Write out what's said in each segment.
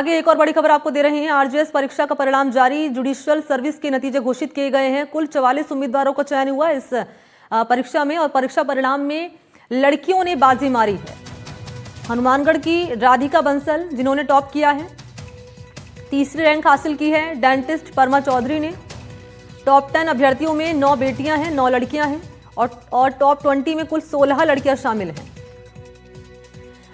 आगे एक और बड़ी खबर आपको दे रहे हैं। आरजेएस परीक्षा का परिणाम जारी, जुडिशियल सर्विस के नतीजे घोषित किए गए हैं। कुल 44 उम्मीदवारों का चयन हुआ इस परीक्षा में और परीक्षा परिणाम में लड़कियों ने बाजी मारी है। हनुमानगढ़ की राधिका बंसल जिन्होंने टॉप किया है, तीसरी रैंक हासिल की है। डेंटिस्ट परमा चौधरी ने। टॉप 10 अभ्यर्थियों में 9 बेटियां हैं, 9 लड़कियां हैं और टॉप 20 में कुल 16 लड़कियां शामिल हैं।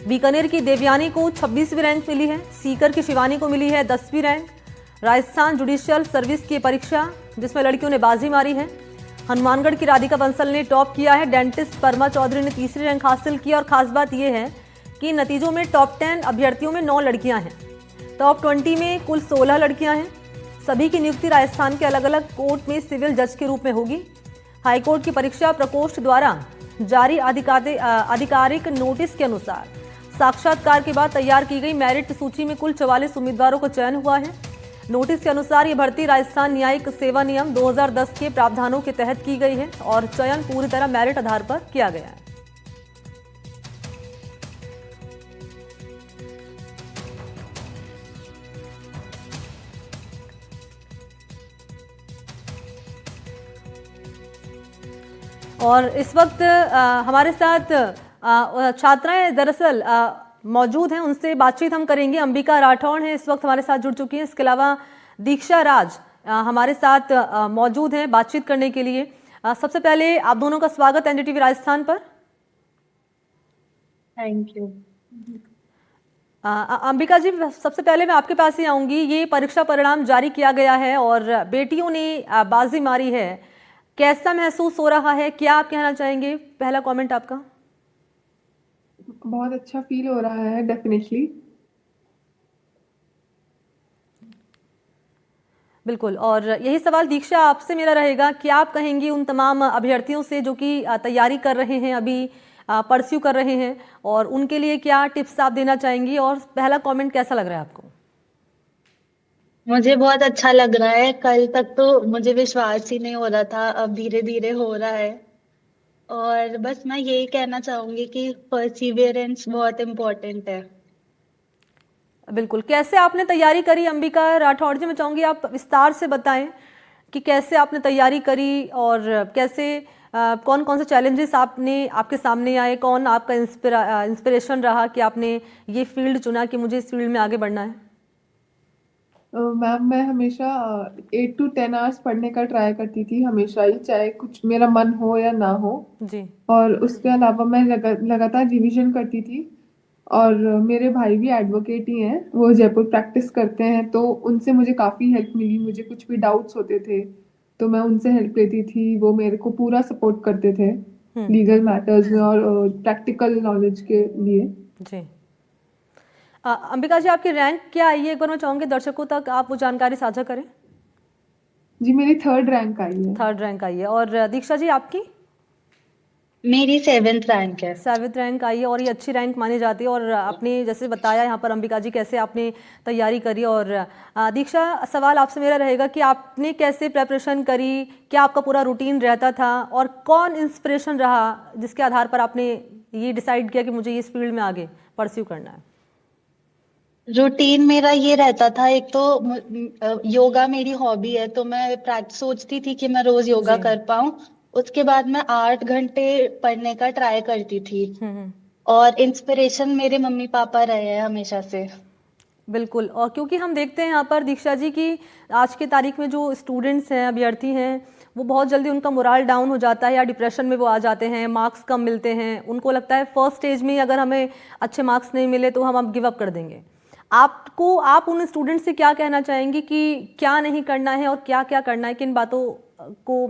बीकानेर की देवयानी को 26वीं रैंक मिली है। सीकर की शिवानी को मिली है 10वीं रैंक। राजस्थान जुडिशियल सर्विस की परीक्षा जिसमें लड़कियों ने बाजी मारी है। हनुमानगढ़ की राधिका बंसल ने टॉप किया है। डेंटिस्ट परमा चौधरी ने तीसरी रैंक हासिल की और खास बात यह है कि नतीजों में टॉप 10 अभ्यर्थियों में 9 लड़कियां हैं। टॉप 20 में कुल 16 लड़कियां हैं। सभी की नियुक्ति राजस्थान के अलग अलग कोर्ट में सिविल जज के रूप में होगी। हाईकोर्ट की परीक्षा प्रकोष्ठ द्वारा जारी आधिकारिक नोटिस के अनुसार साक्षात्कार के बाद तैयार की गई मेरिट सूची में कुल 44 उम्मीदवारों का चयन हुआ है। नोटिस के अनुसार ये भर्ती राजस्थान न्यायिक सेवा नियम 2010 के प्रावधानों के तहत की गई है और चयन पूरी तरह मेरिट आधार पर किया गया है। और इस वक्त हमारे साथ छात्राएं दरअसल मौजूद हैं, उनसे बातचीत हम करेंगे। अंबिका राठौड़ हैं इस वक्त हमारे साथ जुड़ चुकी हैं। इसके अलावा दीक्षा राज हमारे साथ मौजूद हैं बातचीत करने के लिए। सबसे पहले आप दोनों का स्वागत एनडीटीवी राजस्थान पर। Thank you. अंबिका जी, सबसे पहले मैं आपके पास ही आऊंगी। ये परीक्षा परिणाम जारी किया गया है और बेटियों ने बाजी मारी है, कैसा महसूस हो रहा है? क्या आप कहना चाहेंगे? पहला कमेंट आपका। बहुत अच्छा फील हो रहा है डेफिनेटली। बिल्कुल, और यही सवाल दीक्षा आपसे मेरा रहेगा कि आप कहेंगी उन तमाम अभ्यर्थियों से जो कि तैयारी कर रहे हैं, अभी परस्यू कर रहे हैं, और उनके लिए क्या टिप्स आप देना चाहेंगी? और पहला कमेंट कैसा लग रहा है आपको? मुझे बहुत अच्छा लग रहा है। कल तक तो मुझे विश्वास ही नहीं हो रहा था, अब धीरे धीरे हो रहा है। और बस मैं यही कहना चाहूंगी कि परसिवियरेंस बहुत इम्पोर्टेंट है। बिल्कुल, कैसे आपने तैयारी करी अंबिका राठौड़ जी? मैं चाहूंगी आप विस्तार से बताएं कि कैसे आपने तैयारी करी और कैसे कौन कौन से चैलेंजेस आपके सामने आए, कौन आपका इंस्पिरेशन रहा कि आपने ये फील्ड चुना कि मुझे इस फील्ड में आगे बढ़ना है? मैम, मैं हमेशा 8 to 10 आवर्स पढ़ने का ट्राई करती थी, हमेशा ही, चाहे कुछ मेरा मन हो या ना हो। जी। और उसके अलावा मैं लगातार रिवीजन करती थी। और मेरे भाई भी एडवोकेट ही हैं, वो जयपुर प्रैक्टिस करते हैं, तो उनसे मुझे काफ़ी हेल्प मिली। मुझे कुछ भी डाउट्स होते थे तो मैं उनसे हेल्प लेती थी, वो मेरे को पूरा सपोर्ट करते थे हम्म। लीगल मैटर्स में और प्रैक्टिकल नॉलेज के लिए। जी। अंबिका जी, आपकी रैंक क्या आई है? एक बार मैं चाहूंगी दर्शकों तक आप वो जानकारी साझा करें। जी, मेरी 3rd रैंक आई है। 3rd रैंक आई है। और दीक्षा जी, आपकी? मेरी 7th रैंक है। 7th रैंक आई है और ये अच्छी रैंक मानी जाती है। और आपने जैसे बताया यहाँ पर अंबिका जी कैसे आपने तैयारी करी। और दीक्षा, सवाल आपसे मेरा रहेगा कि आपने कैसे प्रेपरेशन करी, क्या आपका पूरा रूटीन रहता था और कौन इंस्पिरेशन रहा जिसके आधार पर आपने ये डिसाइड किया कि मुझे इस फील्ड में आगे परस्यू करना है? रूटीन मेरा ये रहता था, एक तो योगा मेरी हॉबी है, तो मैं सोचती थी कि मैं रोज योगा जी। कर पाऊं। उसके बाद मैं 8 घंटे पढ़ने का ट्राई करती थी। हम्म। और इंस्पिरेशन मेरे मम्मी पापा रहे हैं हमेशा से। बिल्कुल, और क्योंकि हम देखते हैं यहाँ पर दीक्षा जी की आज की तारीख में जो स्टूडेंट्स हैं, अभ्यर्थी हैं, वो बहुत जल्दी उनका मोराल डाउन हो जाता है या डिप्रेशन में वो आ जाते हैं, मार्क्स कम मिलते हैं, उनको लगता है फर्स्ट स्टेज में ही अगर हमें अच्छे मार्क्स नहीं मिले तो हम अब गिव अप कर देंगे। आप उन स्टूडेंट्स से क्या कहना चाहेंगी कि क्या नहीं करना है और क्या क्या करना है, किन बातों को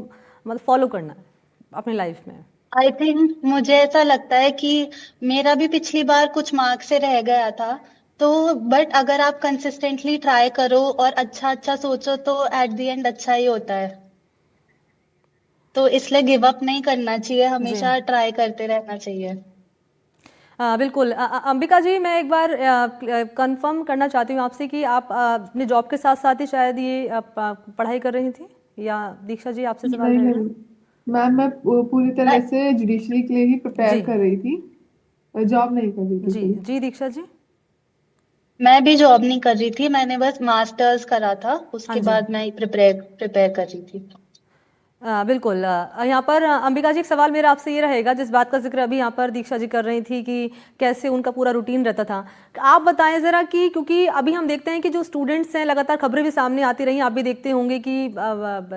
मतलब फॉलो करना है अपनी लाइफ में? आई थिंक मुझे ऐसा लगता है कि मेरा भी पिछली बार कुछ मार्क्स से रह गया था, तो बट अगर आप कंसिस्टेंटली ट्राई करो और अच्छा अच्छा सोचो तो एट द एंड अच्छा ही होता है। तो इसलिए गिव अप नहीं करना चाहिए, जी। हमेशा ट्राई करते रहना चाहिए। बिल्कुल। अंबिका जी, मैं एक बार कंफर्म करना चाहती हूँ आपसे कि आप अपने जॉब के साथ साथ ही शायद ये पढ़ाई कर रही थी, या दीक्षा जी आपसे सवाल नहीं रहेगा? नहीं मैम, मैं पूरी तरह मैं से जुडिशरी के लिए ही जी। प्रिपेयर कर रही थी, जॉब नहीं कर रही थी जी कोई। जी। दीक्षा जी? मैं भी जॉब नहीं कर रही थी, मैंने बस मास्टर्स करा था, हाँ उसके जी। बाद मैं प्रिपेयर प्रिपेयर कर रही थी। बिल्कुल। यहाँ पर अंबिका जी, एक सवाल मेरा आपसे ये रहेगा, जिस बात का जिक्र अभी यहाँ पर दीक्षा जी कर रही थी कि कैसे उनका पूरा रूटीन रहता था। आप बताएं ज़रा कि क्योंकि अभी हम देखते हैं कि जो स्टूडेंट्स हैं, लगातार खबरें भी सामने आती रही, आप भी देखते होंगे कि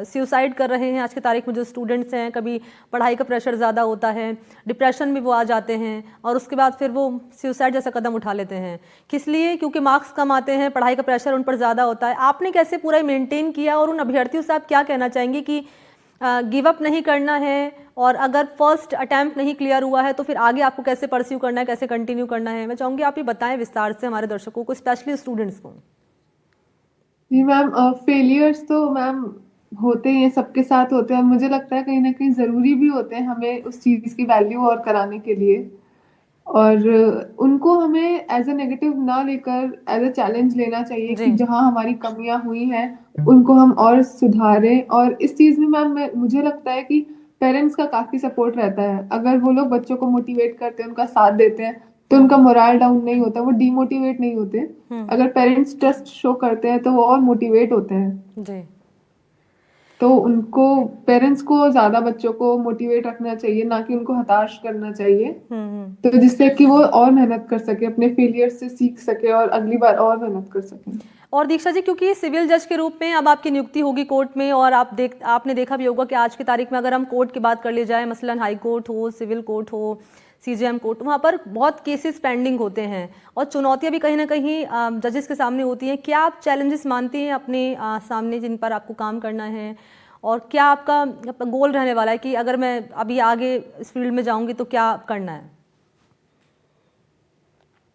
सुसाइड कर रहे हैं आज की तारीख में जो स्टूडेंट्स हैं। कभी पढ़ाई का प्रेशर ज़्यादा होता है, डिप्रेशन में वो आ जाते हैं और उसके बाद फिर वो सुसाइड जैसा कदम उठा लेते हैं। किस लिए? क्योंकि मार्क्स कम आते हैं, पढ़ाई का प्रेशर उन पर ज़्यादा होता है। आपने कैसे पूरा मेंटेन किया और उन अभ्यर्थियों से आप क्या कहना चाहेंगे कि गिव अप नहीं करना है, और अगर फर्स्ट अटेम्प्ट नहीं क्लियर हुआ है तो फिर आगे आपको कैसे परस्यू करना है, कैसे कंटिन्यू करना है? मैं चाहूँगी आप ये बताएं विस्तार से हमारे दर्शकों को, स्पेशली स्टूडेंट्स को। जी मैम, फेलियर्स तो मैम होते ही हैं, सबके साथ होते हैं। मुझे लगता है कहीं ना कहीं ज़रूरी भी होते हैं हमें उस चीज़ की वैल्यू और कराने के लिए। और उनको हमें एज अ नेगेटिव ना लेकर एज अ चैलेंज लेना चाहिए जी। कि जहाँ हमारी कमियां हुई हैं उनको हम और सुधारें। और इस चीज़ में मैम मुझे लगता है कि पेरेंट्स का काफ़ी सपोर्ट रहता है। अगर वो लोग बच्चों को मोटिवेट करते हैं, उनका साथ देते हैं, तो हम्म। उनका मोरल डाउन नहीं होता, वो डीमोटिवेट नहीं होते। हम्म। अगर पेरेंट्स ट्रस्ट शो करते हैं तो वो और मोटिवेट होते हैं। जी। तो उनको, पेरेंट्स को ज्यादा बच्चों को मोटिवेट रखना चाहिए, ना कि उनको हताश करना चाहिए। हम्म। तो जिससे कि वो और मेहनत कर सके, अपने फेलियर से सीख सके और अगली बार और मेहनत कर सके। और दीक्षा जी, क्योंकि सिविल जज के रूप में अब आपकी नियुक्ति होगी कोर्ट में, और आपने देखा भी होगा कि आज की तारीख में अगर हम कोर्ट की बात कर ली जाए, मसलन हाई कोर्ट हो, सिविल कोर्ट हो, सीजेएम कोर्ट, वहाँ पर बहुत केसेस पेंडिंग होते हैं और चुनौतियाँ भी कहीं ना कहीं जजेस के सामने होती हैं। क्या आप चैलेंजेस मानती हैं अपने सामने जिन पर आपको काम करना है, और क्या आपका गोल रहने वाला है कि अगर मैं अभी आगे इस फील्ड में जाऊंगी तो क्या करना है?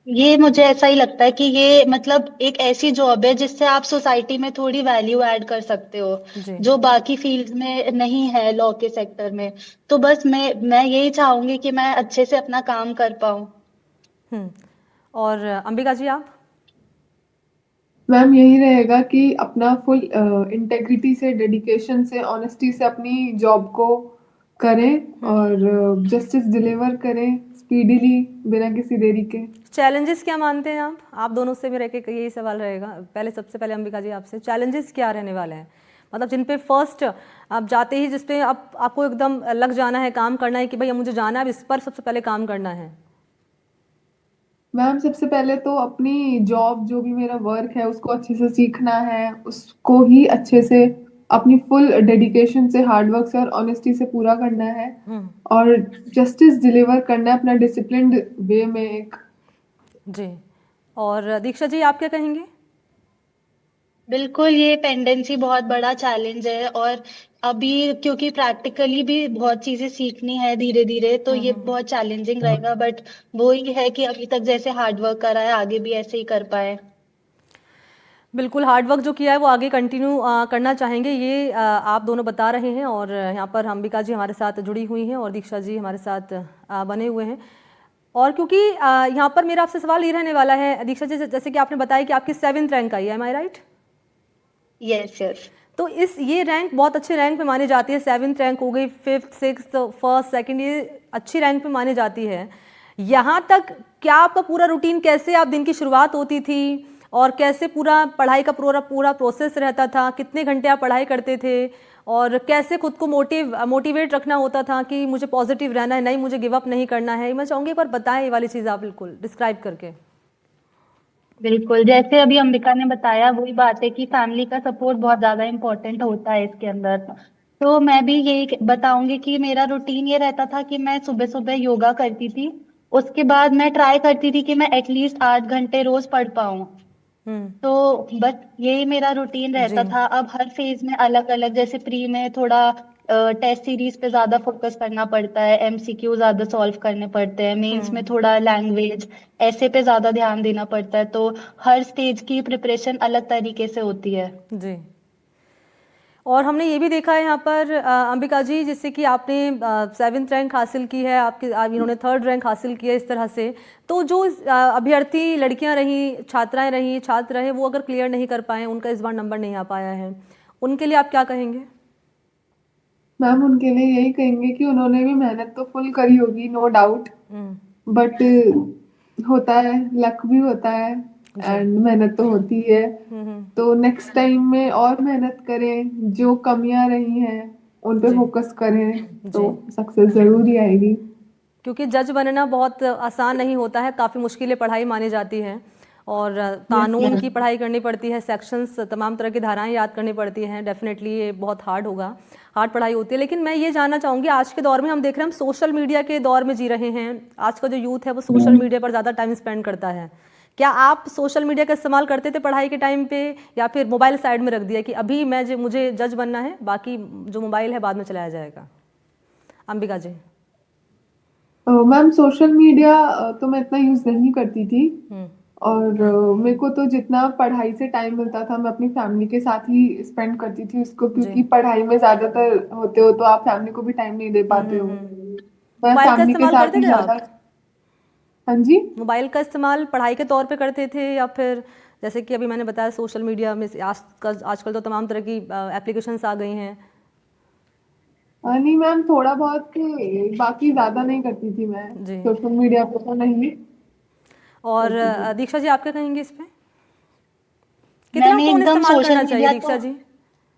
ये मुझे ऐसा ही लगता है कि ये मतलब एक ऐसी जॉब है जिससे आप सोसाइटी में थोड़ी वैल्यू ऐड कर सकते हो, जी। जो बाकी फील्ड में नहीं है, लॉ के सेक्टर में। तो बस मैं यही चाहूंगी कि मैं अच्छे से अपना काम कर पाऊं। हम्म। और अंबिका जी, आप? मैम यही रहेगा कि अपना फुल इंटेग्रिटी से, डेडिकेशन से, ऑनेस्टी से अपनी जॉब को करें हम्म। और जस्टिस डिलीवर करें स्पीडीली, बिना किसी देरी के। चैलेंजेस क्या मानते हैं आप दोनों से मेरा एक यही सवाल रहेगा। पहले, सबसे पहले अंबिका जी आपसे, चैलेंजेस क्या रहने वाले हैं? मतलब जिन पे फर्स्ट आप जाते ही, जिस पे आप आपको एकदम लग जाना है, काम करना है कि भाई अब मुझे जाना है, अब इस पर सबसे पहले काम करना है। मैम सबसे पहले तो अपनी जॉब, जो भी मेरा वर्क है, उसको अच्छे से सीखना है, उसको ही अच्छे से अपनी फुल डेडिकेशन से, हार्ड वर्क से और ऑनेस्टी से पूरा करना है। हम्म। और जस्टिस डिलीवर करना है अपना डिसिप्लिन्ड वे में एक। जी। और दीक्षा जी, आप क्या कहेंगे? बिल्कुल, ये पेंडेंसी बहुत बड़ा चैलेंज है, और अभी क्योंकि प्रैक्टिकली भी बहुत चीजें सीखनी है धीरे धीरे, तो ये हम्म। बहुत चैलेंजिंग रहेगा। बट वो ही है कि अभी तक जैसे हार्ड वर्क करा है, आगे भी ऐसे ही कर पाए। बिल्कुल, हार्ड वर्क जो किया है वो आगे कंटिन्यू करना चाहेंगे, ये आप दोनों बता रहे हैं। और यहाँ पर अंबिका जी हमारे साथ जुड़ी हुई हैं और दीक्षा जी हमारे साथ बने हुए हैं। और क्योंकि यहाँ पर मेरा आपसे सवाल ये रहने वाला है दीक्षा जी, जैसे कि आपने बताया कि आपकी 7th रैंक आई है, एम आई राइट? Yes yes. तो ये रैंक बहुत अच्छे रैंक पे मानी जाती है। 7th रैंक हो गई, 5th 6th 1st 2nd, ये अच्छी रैंक पे मानी जाती है। यहाँ तक क्या आपका पूरा रूटीन, कैसे आप दिन की शुरुआत होती थी, और कैसे पूरा पढ़ाई का पूरा पूरा प्रोसेस रहता था, कितने घंटे आप पढ़ाई करते थे, और कैसे खुद को मोटिवेट रखना होता था कि मुझे पॉजिटिव रहना है, नहीं मुझे गिव अप नहीं करना है? मैं चाहूँगी एक बार बताएं ये वाली चीज़ आप बिल्कुल डिस्क्राइब करके। बिल्कुल, जैसे अभी अंबिका ने बताया, वही बात है कि फैमिली का सपोर्ट बहुत ज्यादा इम्पोर्टेंट होता है इसके अंदर। तो मैं भी यही बताऊंगी कि मेरा रूटीन ये रहता था कि मैं सुबह सुबह योगा करती थी। उसके बाद मैं ट्राई करती थी कि मैं एटलीस्ट 8 घंटे रोज पढ़ पाऊँ। हम्म। तो बस यही मेरा रूटीन जी। रहता था। अब हर फेज में अलग अलग, जैसे प्री में थोड़ा टेस्ट सीरीज पे ज्यादा फोकस करना पड़ता है, एमसीक्यू ज्यादा सॉल्व करने पड़ते हैं, मेंस में हम्म। थोड़ा लैंग्वेज ऐसे पे ज्यादा ध्यान देना पड़ता है। तो हर स्टेज की प्रिपरेशन अलग तरीके से होती है। जी। और हमने ये भी देखा है यहाँ पर अंबिका जी, जिससे कि आपने 7th रैंक हासिल की है, आपके इन्होंने 3rd रैंक हासिल किया, इस तरह से। तो जो अभ्यर्थी लड़कियां रही, छात्राएं रही, छात्र रहे, वो अगर क्लियर नहीं कर पाए, उनका इस बार नंबर नहीं आ पाया है, उनके लिए आप क्या कहेंगे? मैम उनके लिए यही कहेंगे कि उन्होंने भी मेहनत तो फुल करी होगी, नो डाउट। हम्म। बट होता है, लक भी होता है। एंड मेहनत तो होती है। तो नेक्स्ट टाइम में और मेहनत करें, जो कमियां रही हैं उन पे जी फोकस करें, तो जी। सक्सेस जरूर ही आएगी। क्योंकि जज बनना बहुत आसान नहीं होता है, काफ़ी मुश्किलें पढ़ाई मानी जाती हैं और यस कानून की मैम। पढ़ाई करनी पड़ती है, सेक्शंस, तमाम तरह की धाराएं याद करनी पड़ती हैं। डेफिनेटली ये बहुत हार्ड होगा, हार्ड पढ़ाई होती है। लेकिन मैं ये जानना चाहूँगी, आज के दौर में हम देख रहे हैं, हम सोशल मीडिया के दौर में जी रहे हैं। आज का जो यूथ है वो सोशल मीडिया पर ज़्यादा टाइम स्पेंड करता है। क्या आप सोशल मीडिया का इस्तेमाल करते थे पढ़ाई के टाइम पे, या फिर मोबाइल साइड में रख दिया कि अभी मुझे जज बनना है, बाकी जो मोबाइल है बाद में चलाया जाएगा? अंबिका जी। मैम सोशल मीडिया तो मैं इतना यूज नहीं करती थी। हम्म। और मेरे को तो जितना पढ़ाई से टाइम मिलता था मैं अपनी फैमिली के साथ ही स्पेंड करती थी उसको, जी। क्योंकि पढ़ाई में ज्यादातर होते हो तो आप फैमिली को भी टाइम नहीं दे पाते हो। मैं मोबाइल का फैमिली के इस्तेमाल साथ करते ही थे ज्यादा। आप? हाँ जी। मोबाइल का इस्तेमाल पढ़ाई के तौर पे करते थे, या फिर जैसे कि अभी मैंने बताया सोशल मीडिया में आजकल तो तमाम तरह की एप्लीकेशंस आ गई हैं? नहीं मैम, थोड़ा बहुत बाकी ज्यादा नहीं करती थी मैं जी। सोशल मीडिया पे, तो नहीं और करती थी। दीक्षा जी, आप क्या कहेंगे इस पे? कितना मैंने फ़ोन एकदम इस्तेमाल सोशल करना चाहिए मीडिया दीक्षा तो जी,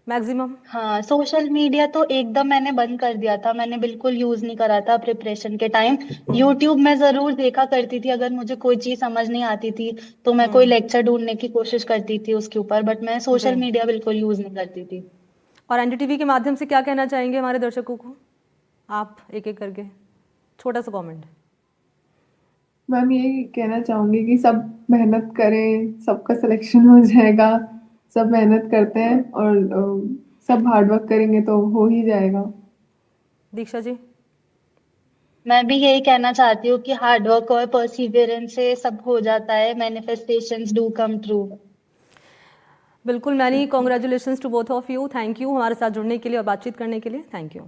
मैक्सिमम? हाँ, सोशल मीडिया तो एकदम मैंने बंद कर दिया था। मैंने बिल्कुल यूज नहीं करा था प्रिपरेशन के टाइम। यूट्यूब में जरूर देखा करती थी, अगर मुझे कोई चीज समझ नहीं आती थी तो मैं कोई लेक्चर ढूंढने की कोशिश करती थी उसके ऊपर, बट मैं जी। सोशल मीडिया बिल्कुल यूज नहीं करती थी। और एनडीटीवी के माध्यम से क्या कहना चाहेंगे हमारे दर्शकों को, आप एक एक करके, छोटा सा कमेंट? मैम यही कहना चाहूंगी कि सब मेहनत करें, सबका सिलेक्शन हो जाएगा। सब मेहनत करते हैं और सब हार्ड वर्क करेंगे तो हो ही जाएगा। दीक्षा जी। मैं भी यही कहना चाहती हूँ कि हार्ड वर्क और परसिवियरेंस से सब हो जाता है, मैनिफेस्टेशंस डू कम ट्रू। बिल्कुल, many congratulations to both of you. Thank you हमारे साथ जुड़ने के लिए और बातचीत करने के लिए। Thank you.